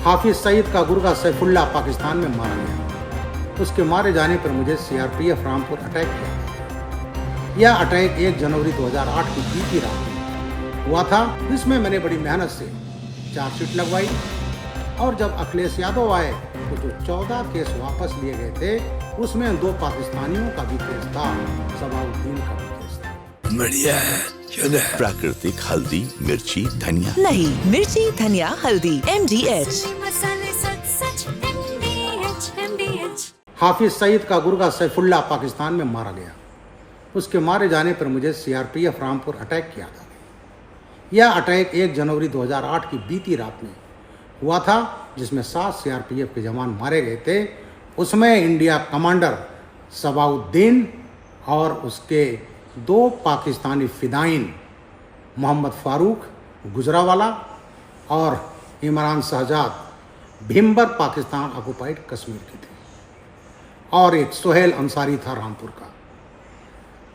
हाफिज सईद का गुर्गा सैफुल्लाह पाकिस्तान में मारा गया। उसके मारे जाने पर मुझे सीआरपीएफ रामपुर अटैक किया। यह अटैक 1 जनवरी 2008 की बीती रात में हुआ था, जिसमें मैंने बड़ी मेहनत से चार्जशीट लगवाई। और जब अखिलेश यादव आए तो जो 14 केस वापस लिए गए थे, उसमें 2 पाकिस्तानियों का भी केस था, सबाउद्दीन का भी केस था। बढ़िया है, प्राकृतिक हल्दी, मिर्ची, धनिया नहीं, मिर्ची, धनिया, हल्दी, MDH। हाफिज सईद का गुर्गा सैफुल्लाह पाकिस्तान में मारा गया। उसके मारे जाने पर मुझे सीआरपीएफ रामपुर अटैक किया था। यह अटैक 1 जनवरी 2008 की बीती रात में हुआ था, जिसमें 7 सीआरपीएफ के जवान मारे गए थे। उसमें इंडिया कमांडर सबाउद्दीन और उसके 2 पाकिस्तानी फिदाइन मोहम्मद फारूक गुजरावाला और इमरान शहजाद भीमबर पाकिस्तान ऑक्युपाइड कश्मीर के थे, और एक सोहेल अंसारी था रामपुर का।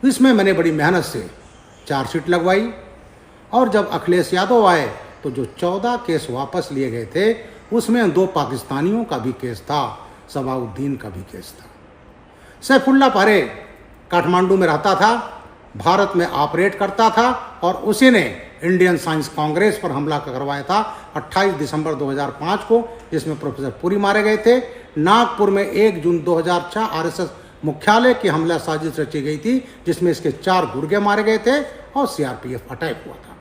इसमें मैंने बड़ी मेहनत से चार्जशीट लगवाई। और जब अखिलेश यादव आए तो जो 14 केस वापस लिए गए थे, उसमें 2 पाकिस्तानियों का भी केस था, सबाउद्दीन का भी केस था। सैफुल्लाह पहले काठमांडू में रहता था, भारत में ऑपरेट करता था, और उसी ने इंडियन साइंस कांग्रेस पर हमला करवाया था 28 दिसंबर 2005 को, जिसमें प्रोफेसर पुरी मारे गए थे। नागपुर में 1 जून 2006 आरएसएस मुख्यालय की हमला साजिश रची गई थी, जिसमें इसके 4 गुर्गे मारे गए थे और सीआरपीएफ अटैक हुआ था।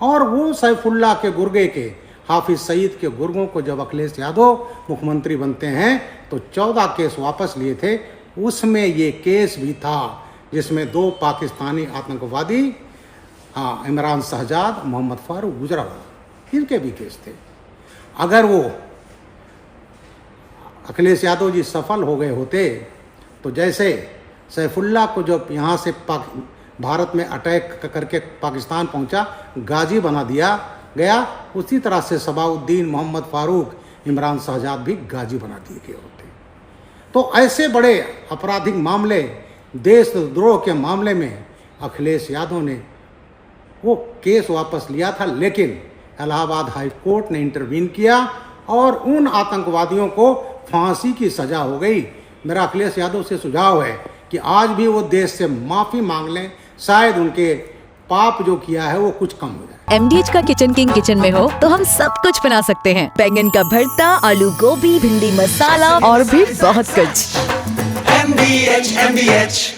और वो सैफुल्लाह के गुर्गे के, हाफिज सईद के गुर्गों को जब अखिलेश यादव मुख्यमंत्री बनते हैं तो 14 केस वापस लिए थे। उसमें ये केस भी था जिसमें 2 पाकिस्तानी आतंकवादी इमरान शहजाद, मोहम्मद फारूक गुजरावाला, इनके भी केस थे। अगर वो अखिलेश यादव जी सफल हो गए होते तो जैसे सैफुल्लाह को जब यहाँ से भारत में अटैक करके पाकिस्तान पहुँचा, गाजी बना दिया गया, उसी तरह से सबाउद्दीन, मोहम्मद फारूक, इमरान शहजाद भी गाजी बना दिए गए होते। तो ऐसे बड़े आपराधिक मामले, देशद्रोह के मामले में अखिलेश यादव ने वो केस वापस लिया था, लेकिन इलाहाबाद हाई कोर्ट ने इंटरवीन किया और उन आतंकवादियों को फांसी की सजा हो गई। मेरा अखिलेश यादव से सुझाव है कि आज भी वो देश से माफ़ी मांग लें, शायद उनके पाप जो किया है वो कुछ कम हो जाए। MDH का किचन किंग किचन में हो तो हम सब कुछ बना सकते हैं। बैंगन का भरता, आलू गोभी, भिंडी मसाला और भी बहुत कुछ। MDH